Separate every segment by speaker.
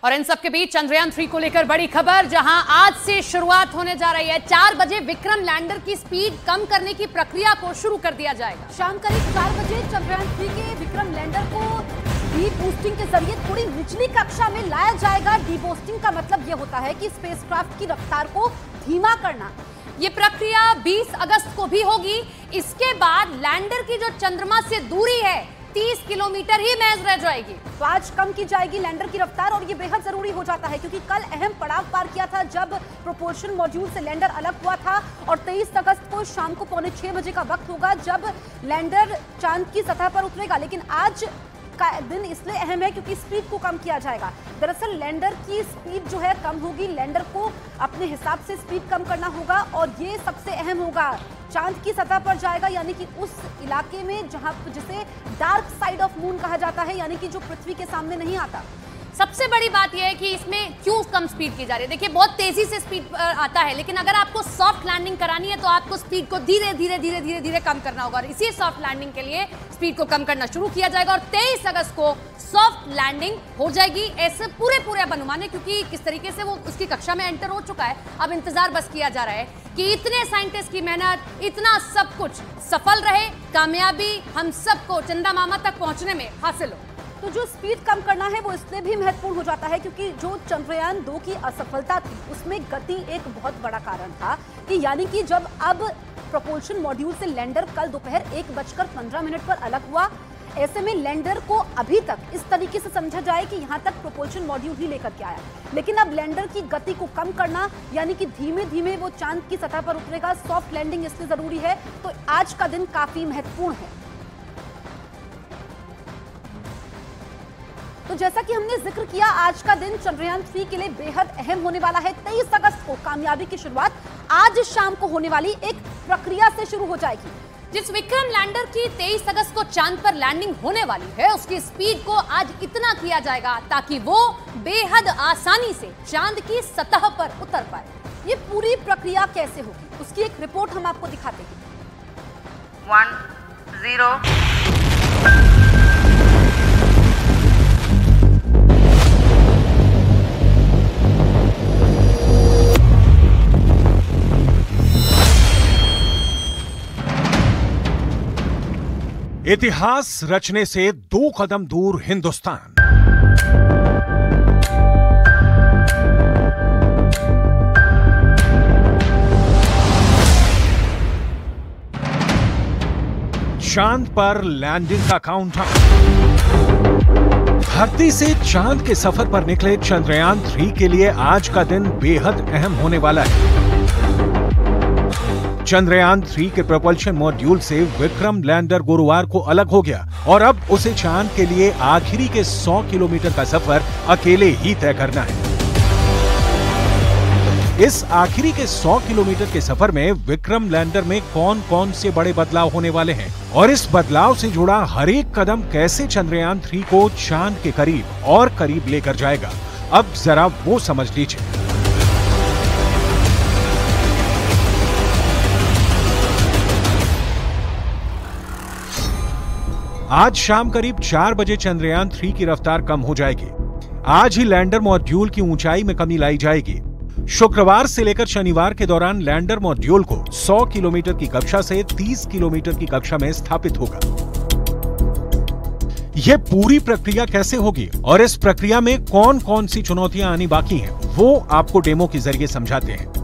Speaker 1: और इन सब के बीच चंद्रयान 3 को लेकर बड़ी खबर, जहां आज से शुरुआत होने जा रही है। 4 बजे विक्रम लैंडर की स्पीड कम करने की प्रक्रिया को शुरू कर दिया जाएगा।
Speaker 2: शाम करीब 4 बजे चंद्रयान 3 के विक्रम लैंडर को डी बूस्टिंग के जरिए थोड़ी निचली कक्षा में लाया जाएगा। डी बूस्टिंग का मतलब यह होता है कि स्पेसक्राफ्ट की रफ्तार को धीमा करना।
Speaker 1: ये प्रक्रिया 20 अगस्त को भी होगी। इसके बाद लैंडर की जो चंद्रमा से दूरी है 30 किलोमीटर ही महज रह जाएगी।
Speaker 2: तो आज कम की जाएगी लैंडर की रफ्तार, और ये बेहद जरूरी हो जाता है क्योंकि कल अहम पड़ाव पार किया था जब प्रोपल्शन मॉड्यूल से लैंडर अलग हुआ था। और 23 अगस्त को शाम को 5:45 बजे का वक्त होगा जब लैंडर चांद की सतह पर उतरेगा। लेकिन आज का दिन इसलिए अहम है क्योंकि स्पीड को कम किया जाएगा। दरअसल लैंडर की स्पीड जो है कम होगी, लैंडर को अपने हिसाब से स्पीड कम करना होगा और ये सबसे अहम होगा। चांद की सतह पर जाएगा, यानी कि उस इलाके में जहां जिसे डार्क साइड ऑफ मून कहा जाता है, यानी कि जो पृथ्वी के सामने नहीं आता।
Speaker 1: सबसे बड़ी बात यह है कि इसमें क्यों कम स्पीड की जा रही है। देखिए, बहुत तेजी से स्पीड आता है, लेकिन अगर आपको सॉफ्ट लैंडिंग करानी है तो आपको स्पीड को धीरे धीरे कम करना होगा। और इसी सॉफ्ट लैंडिंग के लिए स्पीड को कम करना शुरू किया जाएगा और 23 अगस्त को सॉफ्ट लैंडिंग हो जाएगी। ऐसे पूरे अब अनुमान है, क्योंकि किस तरीके से वो उसकी कक्षा में एंटर हो चुका है। अब इंतजार बस किया जा रहा है कि इतने साइंटिस्ट की मेहनत, इतना सब कुछ सफल रहे, कामयाबी हम सबको चंदा मामा तक पहुंचने में हासिल हो।
Speaker 2: तो जो स्पीड कम करना है वो इसलिए भी महत्वपूर्ण हो जाता है क्योंकि जो चंद्रयान 2 की असफलता थी उसमें गति एक बहुत बड़ा कारण था। कि यानी कि जब अब प्रोपल्शन मॉड्यूल से लैंडर कल दोपहर 1:15 पर अलग हुआ, ऐसे में लैंडर को अभी तक इस तरीके से समझा जाए कि यहां तक प्रोपल्शन मॉड्यूल ही लेकर के आया। लेकिन अब लैंडर की गति को कम करना, यानी कि धीमे धीमे वो चांद की सतह पर उतरेगा। सॉफ्ट लैंडिंग इसलिए जरूरी है। तो आज का दिन काफी महत्वपूर्ण है। तो जैसा कि हमने जिक्र किया, आज का दिन चंद्रयान 3 के लिए बेहद अहम होने वाला है। 23 अगस्त को कामयाबी की शुरुआत आज शाम को होने वाली एक प्रक्रिया से शुरू हो जाएगी।
Speaker 1: जिस विक्रम लैंडर की 23 अगस्त को चांद पर लैंडिंग होने वाली है, उसकी स्पीड को आज इतना किया जाएगा ताकि वो बेहद आसानी से चांद की सतह पर उतर पाए।
Speaker 2: ये पूरी प्रक्रिया कैसे होगी, उसकी एक रिपोर्ट हम आपको दिखाते हैं।
Speaker 3: 1 0
Speaker 4: इतिहास रचने से 2 कदम दूर हिंदुस्तान। चांद पर लैंडिंग का काउंटडाउन। धरती से चांद के सफर पर निकले चंद्रयान 3 के लिए आज का दिन बेहद अहम होने वाला है। चंद्रयान 3 के प्रोपल्शन मॉड्यूल से विक्रम लैंडर गुरुवार को अलग हो गया और अब उसे चांद के लिए आखिरी के 100 किलोमीटर का सफर अकेले ही तय करना है। इस आखिरी के 100 किलोमीटर के सफर में विक्रम लैंडर में कौन कौन से बड़े बदलाव होने वाले हैं और इस बदलाव से जुड़ा हर एक कदम कैसे चंद्रयान 3 को चांद के करीब और करीब लेकर जाएगा, अब जरा वो समझ लीजिए। आज शाम करीब 4 बजे चंद्रयान 3 की रफ्तार कम हो जाएगी। आज ही लैंडर मॉड्यूल की ऊंचाई में कमी लाई जाएगी। शुक्रवार से लेकर शनिवार के दौरान लैंडर मॉड्यूल को 100 किलोमीटर की कक्षा से 30 किलोमीटर की कक्षा में स्थापित होगा। यह पूरी प्रक्रिया कैसे होगी और इस प्रक्रिया में कौन कौन सी चुनौतियां आनी बाकी हैं, वो आपको डेमो के जरिए समझाते हैं।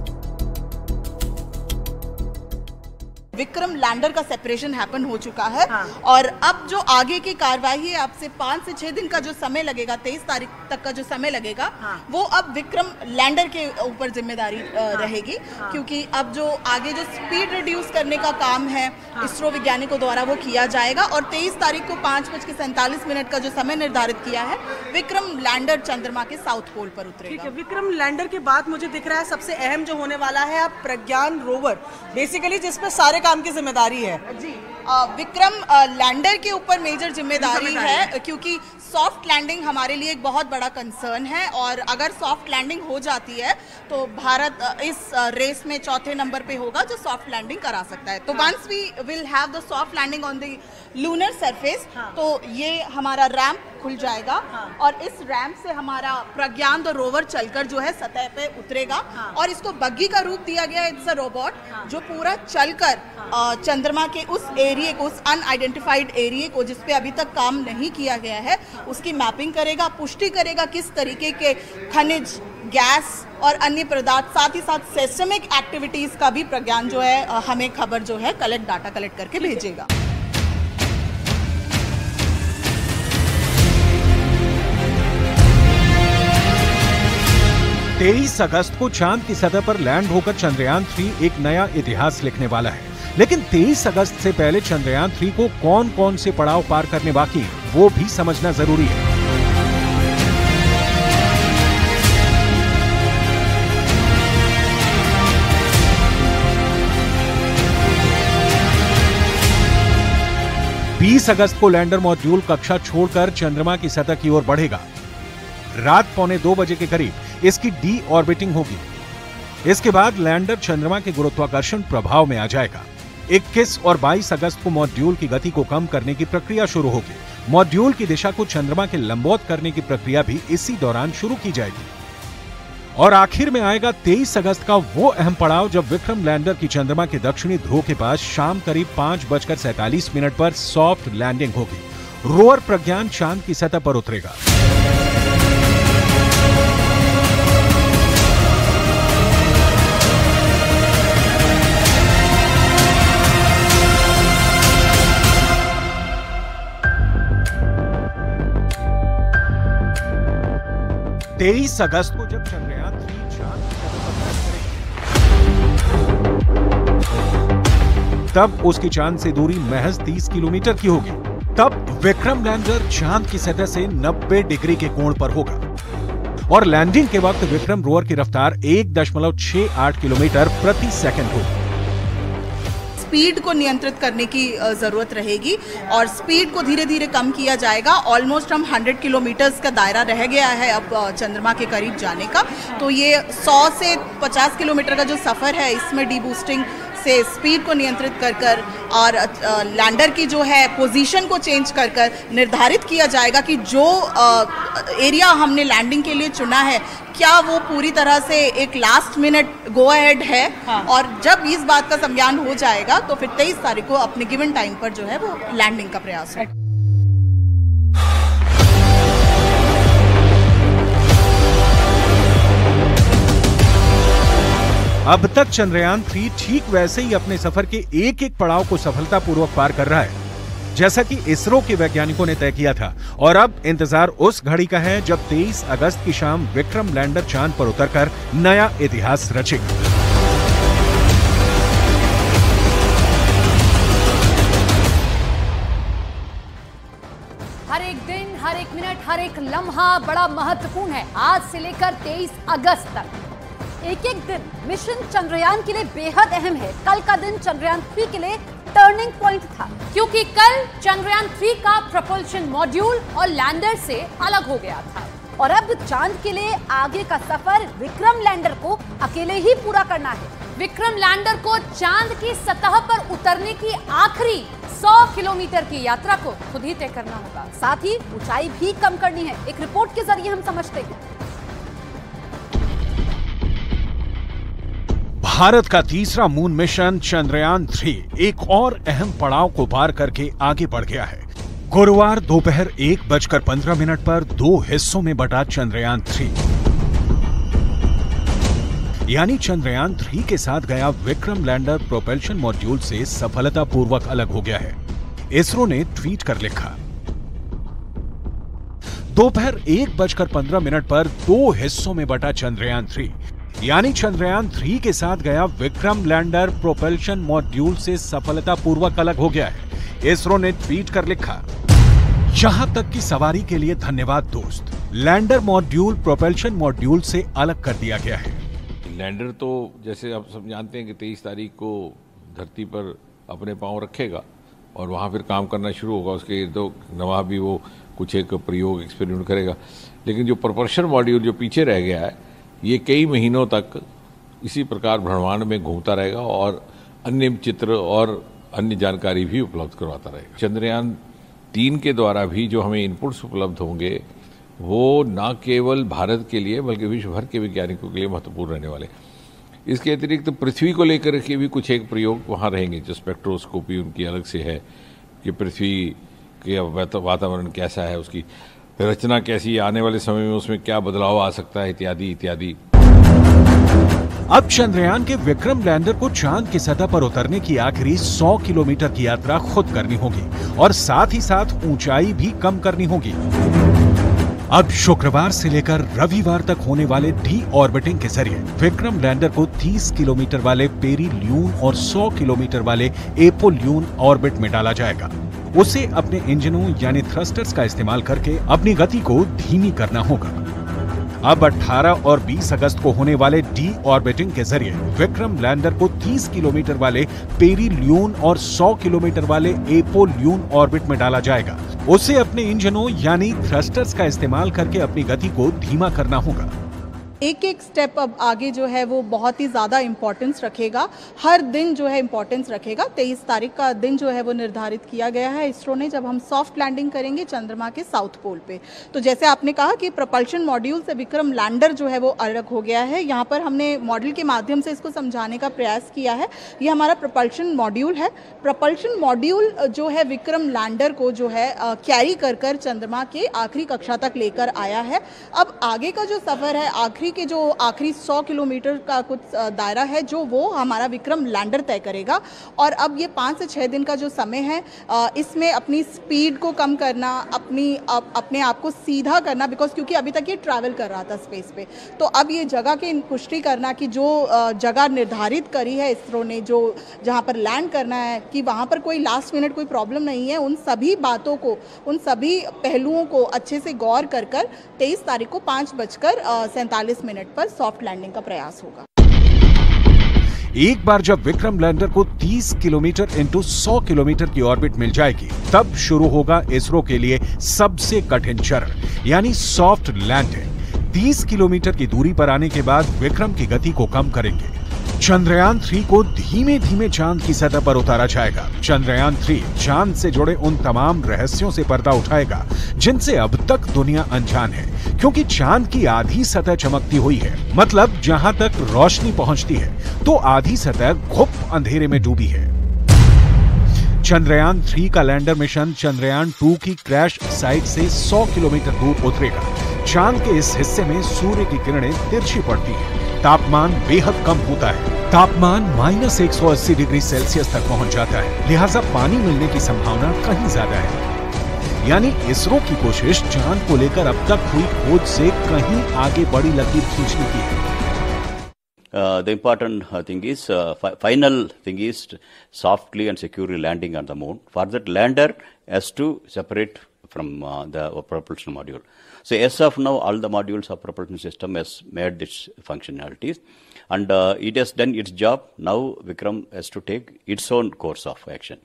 Speaker 5: विक्रम लैंडर का सेपरेशन हैपन हो चुका है। और अब जो आगे की कार्यवाही है, आपसे 5 से 6 दिन का जो समय लगेगा, 23 तारीख तक का जो समय लगेगा, वो अब विक्रम लैंडर के ऊपर जिम्मेदारी रहेगी। क्योंकि अब जो आगे जो स्पीड रिड्यूस करने का काम है इसरो वैज्ञानिकों द्वारा वो किया जाएगा। और 23 तारीख को 5:47 का जो समय निर्धारित किया है, विक्रम लैंडर चंद्रमा के साउथ पोल पर उतरेगा।
Speaker 6: ठीक है, विक्रम लैंडर के बाद मुझे दिख रहा है सबसे अहम जो होने वाला है अब प्रज्ञान रोवर, बेसिकली जिसपे सारे काम की जिम्मेदारी है।
Speaker 5: जी, विक्रम लैंडर के ऊपर मेजर जिम्मेदारी है, क्योंकि सॉफ्ट लैंडिंग हमारे लिए एक बहुत बड़ा कंसर्न है और अगर सॉफ्ट लैंडिंग हो जाती है तो भारत इस रेस में चौथे नंबर पे होगा जो सॉफ्ट लैंडिंग करा सकता है। तो once we will have the soft landing on the lunar surface, तो ये हमारा रैंप खुल जाएगा और इस रैंप से हमारा प्रज्ञान द रोवर चलकर जो है सतह पे उतरेगा और इसको बग्गी का रूप दिया गया है। इट्स अ रोबोट जो पूरा चलकर चंद्रमा के उस एरिया को, उस अनआइडेंटिफाइड एरिया को जिस पे अभी तक काम नहीं किया गया है, उसकी मैपिंग करेगा, पुष्टि करेगा किस तरीके के खनिज, गैस और अन्य पदार्थ, साथ ही साथ सेस्मिक एक्टिविटीज का भी प्रज्ञान जो है हमें खबर जो है डाटा कलेक्ट करके भेजेगा।
Speaker 4: तेईस अगस्त को चांद की सतह पर लैंड होकर चंद्रयान 3 एक नया इतिहास लिखने वाला है। लेकिन 23 अगस्त से पहले चंद्रयान 3 को कौन कौन से पड़ाव पार करने बाकी है, वो भी समझना जरूरी है। बीस अगस्त को लैंडर मॉड्यूल कक्षा छोड़कर चंद्रमा की सतह की ओर बढ़ेगा। रात 1:45 बजे के करीब इसकी डी ऑर्बिटिंग होगी। इसके बाद लैंडर चंद्रमा के गुरुत्वाकर्षण प्रभाव में आ जाएगा। 21 और 22 अगस्त को मॉड्यूल की गति को कम करने की प्रक्रिया शुरू होगी। मॉड्यूल की दिशा को चंद्रमा के लंबवत करने की प्रक्रिया भी इसी दौरान शुरू की जाएगी। और आखिर में आएगा 23 अगस्त का वो अहम पड़ाव जब विक्रम लैंडर की चंद्रमा के दक्षिणी ध्रुव के पास शाम करीब 5:47 पर सॉफ्ट लैंडिंग होगी। रोवर प्रज्ञान चांद की सतह पर उतरेगा। तेईस अगस्त को जब चंद्रयान 3 चांद की सतह पर लैंड करेगी, तब उसकी चांद से दूरी महज 30 किलोमीटर की होगी। तब विक्रम लैंडर चांद की सतह से 90 डिग्री के कोण पर होगा और लैंडिंग के वक्त विक्रम रोवर की रफ्तार 1.68 किलोमीटर प्रति सेकंड होगी।
Speaker 5: स्पीड को नियंत्रित करने की ज़रूरत रहेगी और स्पीड को धीरे धीरे कम किया जाएगा। ऑलमोस्ट हम 100 किलोमीटर्स का दायरा रह गया है अब चंद्रमा के करीब जाने का, तो ये 100 से 50 किलोमीटर का जो सफ़र है इसमें डीबूस्टिंग से स्पीड को नियंत्रित कर और लैंडर की जो है पोजीशन को चेंज कर निर्धारित किया जाएगा कि जो एरिया हमने लैंडिंग के लिए चुना है क्या वो पूरी तरह से एक लास्ट मिनट गो अहेड है। और जब इस बात का संज्ञान हो जाएगा तो फिर 23 तारीख को अपने गिवन टाइम पर जो है वो लैंडिंग का प्रयास होगा।
Speaker 4: अब तक चंद्रयान 3 ठीक वैसे ही अपने सफर के एक एक पड़ाव को सफलतापूर्वक पार कर रहा है, जैसा कि इसरो के वैज्ञानिकों ने तय किया था। और अब इंतजार उस घड़ी का है जब 23 अगस्त की शाम विक्रम लैंडर चांद पर उतरकर नया इतिहास रचेगा।
Speaker 1: हर एक दिन, हर एक मिनट, हर एक लम्हा बड़ा महत्वपूर्ण है। आज से लेकर 23 अगस्त तक
Speaker 2: एक एक दिन मिशन चंद्रयान के लिए बेहद अहम है। कल का दिन चंद्रयान 3 के लिए टर्निंग पॉइंट था,
Speaker 1: क्योंकि कल चंद्रयान 3 का प्रोपल्शन मॉड्यूल और लैंडर से अलग हो गया था
Speaker 2: और अब चांद के लिए आगे का सफर विक्रम लैंडर को अकेले ही पूरा करना है।
Speaker 1: विक्रम लैंडर को चांद की सतह पर उतरने की आखिरी 100 किलोमीटर की यात्रा को खुद ही तय करना होगा।
Speaker 2: साथ ही ऊंचाई भी कम करनी है। एक रिपोर्ट के जरिए हम समझते हैं।
Speaker 4: भारत का तीसरा मून मिशन चंद्रयान 3 एक और अहम पड़ाव को पार करके आगे बढ़ गया है। गुरुवार दोपहर 1:15 पर 2 हिस्सों में बटा चंद्रयान 3, यानी चंद्रयान 3 के साथ गया विक्रम लैंडर प्रोपल्शन मॉड्यूल से सफलतापूर्वक अलग हो गया है। इसरो ने ट्वीट कर लिखा, दोपहर 1:15 पर 2 हिस्सों में बटा चंद्रयान 3, यानी चंद्रयान 3 के साथ गया विक्रम लैंडर प्रोपल्शन मॉड्यूल से सफलतापूर्वक अलग हो गया है। इसरो ने ट्वीट कर लिखा, यहां तक की सवारी के लिए धन्यवाद दोस्त। लैंडर मॉड्यूल प्रोपल्शन मॉड्यूल से अलग कर दिया गया है।
Speaker 3: लैंडर तो जैसे आप सब जानते हैं कि 23 तारीख को धरती पर अपने पांव रखेगा और वहाँ फिर काम करना शुरू होगा। उसके तो नवा भी वो कुछ एक प्रयोग एक्सपेरिमेंट करेगा। लेकिन जो प्रपल्शन मॉड्यूल जो पीछे रह गया है, ये कई महीनों तक इसी प्रकार ब्रह्मांड में घूमता रहेगा और अन्य चित्र और अन्य जानकारी भी उपलब्ध करवाता रहेगा। चंद्रयान 3 के द्वारा भी जो हमें इनपुट्स उपलब्ध होंगे वो न केवल भारत के लिए बल्कि विश्व भर के वैज्ञानिकों के लिए महत्वपूर्ण रहने वाले। इसके अतिरिक्त पृथ्वी को लेकर के भी कुछ एक प्रयोग वहाँ रहेंगे, जो स्पेक्ट्रोस्कोपी उनकी अलग से है कि पृथ्वी के वातावरण कैसा है, उसकी रचना कैसी है, आने वाले समय में उसमें क्या बदलाव आ सकता है, इत्यादि इत्यादि।
Speaker 4: अब चंद्रयान के विक्रम लैंडर को चांद की सतह पर उतरने की आखिरी 100 किलोमीटर की यात्रा खुद करनी होगी और साथ ही साथ ऊंचाई भी कम करनी होगी। अब शुक्रवार से लेकर रविवार तक होने वाले डी ऑर्बिटिंग के जरिए विक्रम लैंडर को 30 किलोमीटर वाले पेरिल्यून और 100 किलोमीटर वाले एपोल्यून ऑर्बिट में डाला जाएगा। उसे अपने इंजनों यानी थ्रस्टर्स का इस्तेमाल करके अपनी गति को धीमी करना होगा। अब 18 और 20 अगस्त को होने वाले डी ऑर्बिटिंग के जरिए विक्रम लैंडर को 30 किलोमीटर वाले पेरिल्यून और 100 किलोमीटर वाले एपोल्यून ऑर्बिट में डाला जाएगा। उसे अपने इंजनों यानी थ्रस्टर्स का इस्तेमाल करके अपनी गति को धीमा करना होगा।
Speaker 5: एक एक स्टेप अब आगे जो है वो बहुत ही ज़्यादा इम्पोर्टेंस रखेगा, हर दिन जो है इम्पोर्टेंस रखेगा। 23 तारीख का दिन जो है वो निर्धारित किया गया है इसरो ने, जब हम सॉफ्ट लैंडिंग करेंगे चंद्रमा के साउथ पोल पे। तो जैसे आपने कहा कि प्रपल्शन मॉड्यूल से विक्रम लैंडर जो है वो अलग हो गया है। यहाँ पर हमने मॉडल के माध्यम से इसको समझाने का प्रयास किया है। ये हमारा प्रपल्शन मॉड्यूल है। प्रपल्शन मॉड्यूल जो है विक्रम लैंडर को जो है कैरी कर चंद्रमा के आखिरी कक्षा तक लेकर आया है। अब आगे का जो सफ़र है, आखिरी 100 किलोमीटर का कुछ दायरा है जो वो हमारा विक्रम लैंडर तय करेगा। और अब ये 5 से 6 दिन का जो समय है, इसमें अपनी स्पीड को कम करना, अपने आप को सीधा करना, क्योंकि अभी तक ये ट्रैवल कर रहा था स्पेस पे। तो अब ये जगह की पुष्टि करना कि जो जगह निर्धारित करी है इसरो ने, जो जहाँ पर लैंड करना है, कि वहाँ पर कोई लास्ट मिनट कोई प्रॉब्लम नहीं है। उन सभी बातों को, उन सभी पहलुओं को अच्छे से गौर कर 23 तारीख को 5:47 पर सॉफ्ट लैंडिंग का प्रयास होगा।
Speaker 4: एक बार जब विक्रम लैंडर को 30 किलोमीटर इंटू 100 किलोमीटर की ऑर्बिट मिल जाएगी, तब शुरू होगा इसरो के लिए सबसे कठिन चरण, यानी सॉफ्ट लैंडिंग। 30 किलोमीटर की दूरी पर आने के बाद विक्रम की गति को कम करेंगे। चंद्रयान 3 को धीमे धीमे चांद की सतह पर उतारा जाएगा। चंद्रयान 3 चांद से जुड़े उन तमाम रहस्यों से पर्दा उठाएगा जिनसे अब तक दुनिया अनजान है, क्योंकि चांद की आधी सतह चमकती हुई है। मतलब जहां तक रोशनी पहुंचती है तो आधी सतह घुप अंधेरे में डूबी है। चंद्रयान 3 का लैंडर मिशन चंद्रयान 2 की क्रैश साइट से 100 किलोमीटर दूर उतरेगा। चांद के इस हिस्से में सूर्य की किरणें तिरछी पड़ती हैं, तापमान बेहद कम होता है। तापमान -180 डिग्री सेल्सियस तक पहुंच जाता है, लिहाजा पानी मिलने की संभावना कहीं ज्यादा है। यानी इसरो की कोशिश चांद को लेकर अब तक हुई खोज से कहीं आगे बड़ी लकीर खींचने की है।
Speaker 7: The important thing is, final thing is softly and securely landing on the moon. For that, lander has to separate from the propulsion module. So as of now, all the modules of propulsion system has made its functionalities, and it has done its job. Now Vikram has to take its own course of action.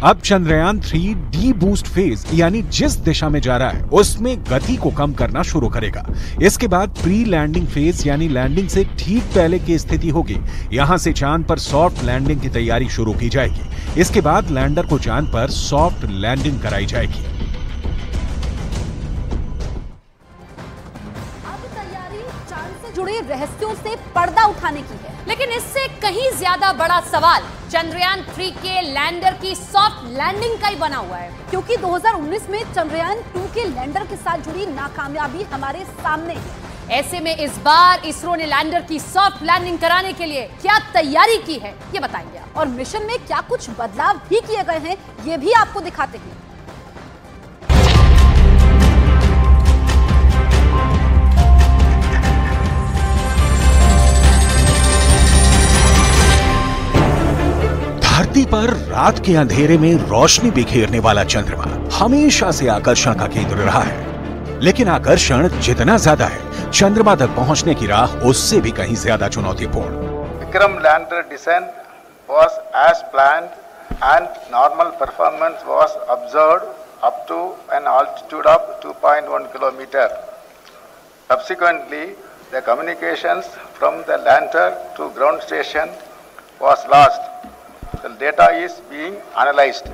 Speaker 4: अब Chandrayaan 3 D boost phase यानी जिस दिशा में जा रहा है उसमें गति को कम करना शुरू करेगा। इसके बाद प्री लैंडिंग फेज यानी लैंडिंग से ठीक पहले की स्थिति होगी। यहां से चांद पर सॉफ्ट लैंडिंग की तैयारी शुरू की जाएगी। इसके बाद लैंडर को चांद पर सॉफ्ट लैंडिंग कराई जाएगी।
Speaker 2: जुड़े रहस्यों से पर्दा उठाने की है,
Speaker 1: लेकिन इससे कहीं ज्यादा बड़ा सवाल चंद्रयान 3 के लैंडर की सॉफ्ट लैंडिंग का ही बना हुआ है,
Speaker 2: क्योंकि 2019 में चंद्रयान 2 के लैंडर के साथ जुड़ी नाकामयाबी हमारे सामने है।
Speaker 1: ऐसे में इस बार इसरो ने लैंडर की सॉफ्ट लैंडिंग कराने के लिए क्या तैयारी की है, ये बताएंगे आप।
Speaker 2: और मिशन में क्या कुछ बदलाव भी किए गए हैं, ये भी आपको दिखाते हैं।
Speaker 4: धरती पर रात के अंधेरे में रोशनी बिखेरने वाला चंद्रमा हमेशा से आकर्षण का केंद्र रहा है, लेकिन आकर्षण जितना ज्यादा है, चंद्रमा तक पहुंचने की राह उससे भी कहीं ज्यादा चुनौतीपूर्ण।
Speaker 8: Vikram lander descent was as planned and normal performance was observed up to an altitude of 2.1 kilometer. Subsequently, the communications from the lander to ground station was lost. The data is being analyzed.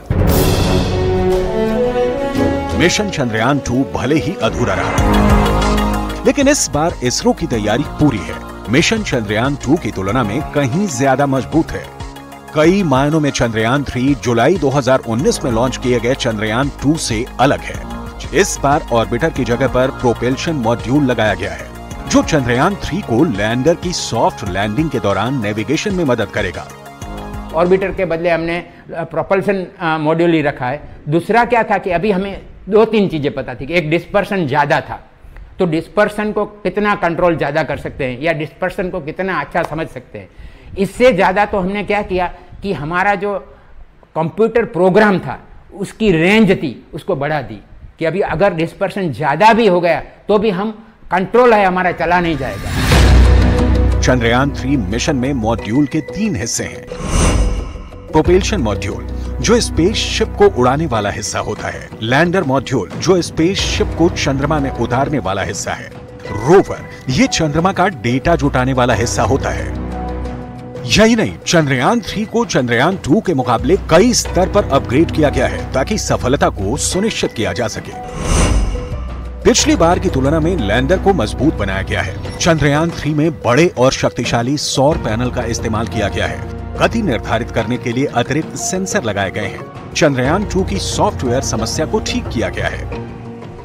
Speaker 4: Mission Chandrayaan 2 भले ही अधूरा रहा, लेकिन इस बार इसरो की तैयारी पूरी है। Mission Chandrayaan 2 की तुलना में कहीं ज्यादा मजबूत है। कई मायनों में चंद्रयान 3 जुलाई 2019 में लॉन्च किए गए चंद्रयान 2 से अलग है। इस बार ऑर्बिटर की जगह पर प्रोपेल्शन मॉड्यूल लगाया गया है, जो चंद्रयान 3 को लैंडर की सॉफ्ट लैंडिंग के दौरान नेविगेशन में मदद करेगा।
Speaker 9: ऑर्बिटर के बदले हमने प्रोपल्शन मॉड्यूल ही रखा है। दूसरा क्या था कि अभी हमें 2-3 चीजें पता थी कि एक डिस्पर्सन ज्यादा था, तो डिस्पर्सन को कितना कंट्रोल ज्यादा कर सकते हैं या डिस्पर्सन को कितना अच्छा समझ सकते हैं। इससे ज्यादा तो हमने क्या किया कि हमारा जो कंप्यूटर प्रोग्राम था उसकी रेंज थी उसको बढ़ा दी कि अभी अगर डिस्पर्सन ज्यादा भी हो गया तो भी हम कंट्रोल है हमारा चला नहीं जाएगा।
Speaker 4: चंद्रयान 3 मिशन में मॉड्यूल के 3 हिस्से हैं। प्रोपेल्शन मॉड्यूल जो स्पेसशिप को उड़ाने वाला हिस्सा होता है, लैंडर मॉड्यूल जो स्पेसशिप को चंद्रमा में उतारने वाला हिस्सा है, रोवर ये चंद्रमा का डेटा जुटाने वाला हिस्सा होता है। यही नहीं, चंद्रयान 3 को चंद्रयान 2 के मुकाबले कई स्तर पर अपग्रेड किया गया है ताकि सफलता को सुनिश्चित किया जा सके। पिछली बार की तुलना में लैंडर को मजबूत बनाया गया है। चंद्रयान 3 में बड़े और शक्तिशाली सौर पैनल का इस्तेमाल किया गया है। गति निर्धारित करने के लिए अतिरिक्त सेंसर लगाए गए हैं। चंद्रयान 2 की सॉफ्टवेयर समस्या को ठीक किया गया है।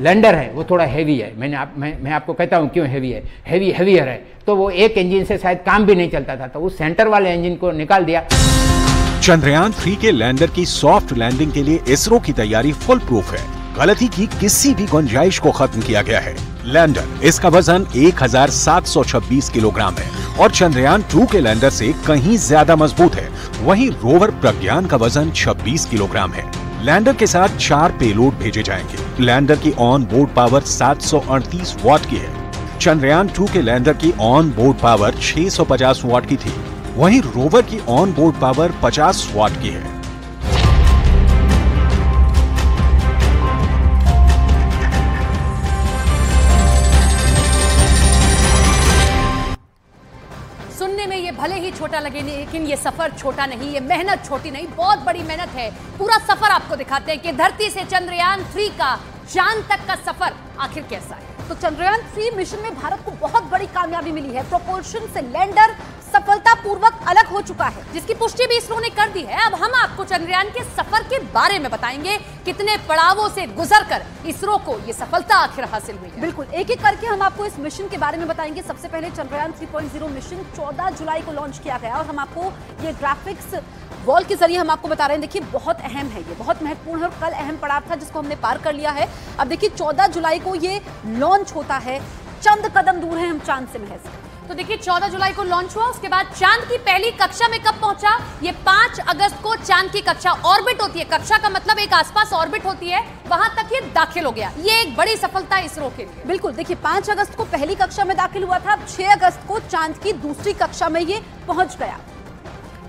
Speaker 9: लैंडर है वो थोड़ा हैवी है, मैं आपको कहता हूँ क्यों हैवी है। हैवियर है तो वो एक इंजन से शायद काम भी नहीं चलता था, तो उस सेंटर वाले इंजन को निकाल दिया।
Speaker 4: चंद्रयान 3 के लैंडर की सॉफ्ट लैंडिंग के लिए इसरो की तैयारी फुल प्रूफ है। गलती की किसी भी गुंजाइश को खत्म किया गया है। लैंडर इसका वजन 1726 किलोग्राम है और चंद्रयान 2 के लैंडर से कहीं ज्यादा मजबूत है। वहीं रोवर प्रज्ञान का वजन 26 किलोग्राम है। लैंडर के साथ 4 पेलोड भेजे जाएंगे। लैंडर की ऑन बोर्ड पावर 738 वॉट की है। चंद्रयान 2 के लैंडर की ऑन बोर्ड पावर 650 वॉट की थी, वहीं रोवर की ऑन बोर्ड पावर 50 वॉट की है।
Speaker 1: सुनने में ये भले ही छोटा लगे, लेकिन ये सफर छोटा नहीं, ये मेहनत छोटी नहीं, बहुत बड़ी मेहनत है। पूरा सफर आपको दिखाते हैं कि धरती से चंद्रयान 3 का चांद तक का सफर आखिर कैसा है।
Speaker 2: तो चंद्रयान 3 मिशन में भारत को बहुत बड़ी कामयाबी मिली है। प्रोपल्शन से लैंडर सफलतापूर्वक अलग हो चुका है,
Speaker 1: जिसकी पुष्टि भी इसरो ने कर दी है। अब हम आपको चंद्रयान के सफर के बारे में बताएंगे, कितने पड़ावों से गुजरकर इसरो को ये सफलता आखिर हासिल हुई है।
Speaker 2: बिल्कुल, एक एक करके हम आपको इस मिशन के बारे में बताएंगे। सबसे पहले चंद्रयान 3.0 मिशन 14 जुलाई को लॉन्च किया गया और हम आपको ये ग्राफिक्स वॉल के जरिए हम आपको बता रहे हैं। देखिए बहुत अहम है, ये बहुत महत्वपूर्ण है और कल अहम पड़ाव था जिसको हमने पार कर लिया है। अब देखिए 14 जुलाई को ये लॉन्च होता है, चंद कदम दूर है हम चांद से महज।
Speaker 1: तो देखिए 14 जुलाई को लॉन्च हुआ, उसके बाद चांद की पहली कक्षा में कब पहुंचा? ये 5 अगस्त को चांद की कक्षा ऑर्बिट होती है, कक्षा का मतलब एक आसपास ऑर्बिट होती है, वहां तक ये दाखिल हो गया। ये एक बड़ी सफलता है इसरो के लिए।
Speaker 2: बिल्कुल, देखिए 5 अगस्त को पहली कक्षा में दाखिल हुआ था, 6 अगस्त को चांद की दूसरी कक्षा में ये पहुंच गया।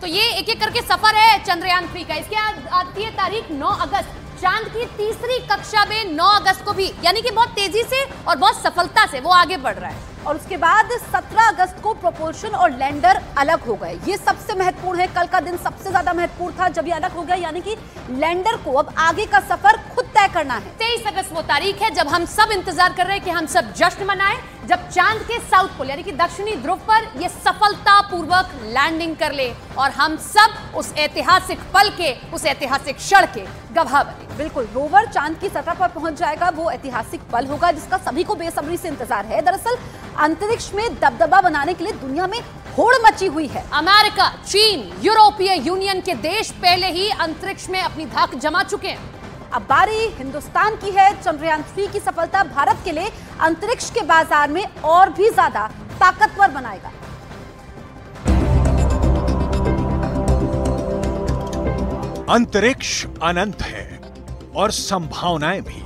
Speaker 1: तो ये एक एक करके सफर है चंद्रयान 3 का। इसके आती है तारीख 9 अगस्त, चांद की तीसरी कक्षा में 9 अगस्त को भी, यानी कि बहुत तेजी से और बहुत सफलता से वो आगे बढ़ रहा है।
Speaker 2: और उसके बाद 17 अगस्त को प्रोपल्शन और लैंडर अलग हो गए। ये सबसे महत्वपूर्ण है, कल का दिन सबसे ज्यादा महत्वपूर्ण था जब ये अलग हो गया, यानी कि लैंडर को अब आगे का सफर खुद तय करना है।
Speaker 1: 23 अगस्त वो तारीख है जब हम सब इंतजार कर रहे हैं कि हम सब जश्न मनाएं, जब चांद के साउथ पोल यानी कि दक्षिणी ध्रुव पर ये सफलतापूर्वक लैंडिंग कर ले और हम सब उस ऐतिहासिक पल के, उस ऐतिहासिक क्षण के गवाह बने।
Speaker 2: बिल्कुल, रोवर चांद की सतह पर पहुंच जाएगा, वो ऐतिहासिक पल होगा जिसका सभी को बेसब्री से इंतजार है। दरअसल अंतरिक्ष में दबदबा बनाने के लिए दुनिया में होड़ मची हुई है।
Speaker 1: अमेरिका, चीन, यूरोपीय यूनियन के देश पहले ही अंतरिक्ष में अपनी धाक जमा चुके हैं।
Speaker 2: अब बारी हिंदुस्तान की है। चंद्रयान 3 की सफलता भारत के लिए अंतरिक्ष के बाजार में और भी ज्यादा ताकतवर बनाएगा।
Speaker 4: अंतरिक्ष अनंत है और संभावनाएं भी।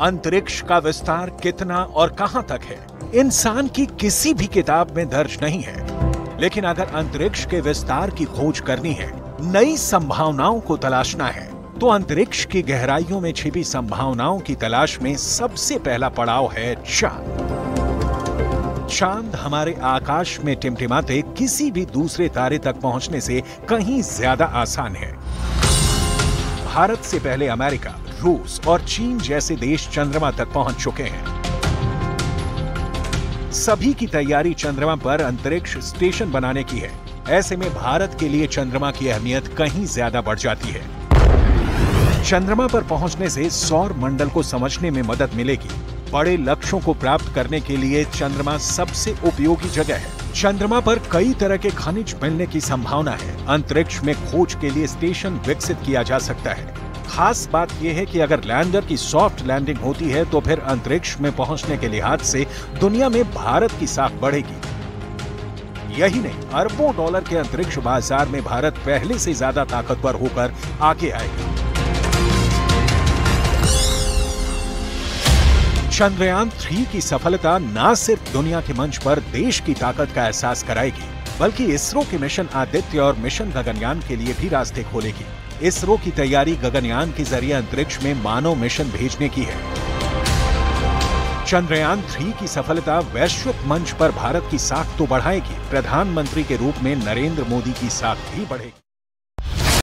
Speaker 4: अंतरिक्ष का विस्तार कितना और कहां तक है, इंसान की किसी भी किताब में दर्ज नहीं है। लेकिन अगर अंतरिक्ष के विस्तार की खोज करनी है, नई संभावनाओं को तलाशना है तो अंतरिक्ष की गहराइयों में छिपी संभावनाओं की तलाश में सबसे पहला पड़ाव है चांद। चांद हमारे आकाश में टिमटिमाते किसी भी दूसरे तारे तक पहुंचने से कहीं ज्यादा आसान है। भारत से पहले अमेरिका, रूस और चीन जैसे देश चंद्रमा तक पहुंच चुके हैं। सभी की तैयारी चंद्रमा पर अंतरिक्ष स्टेशन बनाने की है। ऐसे में भारत के लिए चंद्रमा की अहमियत कहीं ज्यादा बढ़ जाती है। चंद्रमा पर पहुंचने से सौर मंडल को समझने में मदद मिलेगी। बड़े लक्ष्यों को प्राप्त करने के लिए चंद्रमा सबसे उपयोगी जगह है। चंद्रमा पर कई तरह के खनिज मिलने की संभावना है। अंतरिक्ष में खोज के लिए स्टेशन विकसित किया जा सकता है। खास बात यह है कि अगर लैंडर की सॉफ्ट लैंडिंग होती है तो फिर अंतरिक्ष में पहुंचने के लिहाज से दुनिया में भारत की साख बढ़ेगी। यही नहीं, अरबों डॉलर के अंतरिक्ष बाजार में भारत पहले से ज्यादा ताकतवर होकर आगे आएगा। चंद्रयान 3 की सफलता न सिर्फ दुनिया के मंच पर देश की ताकत का एहसास कराएगी, बल्कि इसरो के मिशन आदित्य और मिशन गगनयान के लिए भी रास्ते खोलेगी। इसरो की तैयारी गगनयान के जरिए अंतरिक्ष में मानव मिशन भेजने की है। चंद्रयान 3 की सफलता वैश्विक मंच पर भारत की साख तो बढ़ाएगी, प्रधानमंत्री के रूप में नरेंद्र मोदी की साख भी बढ़ेगी।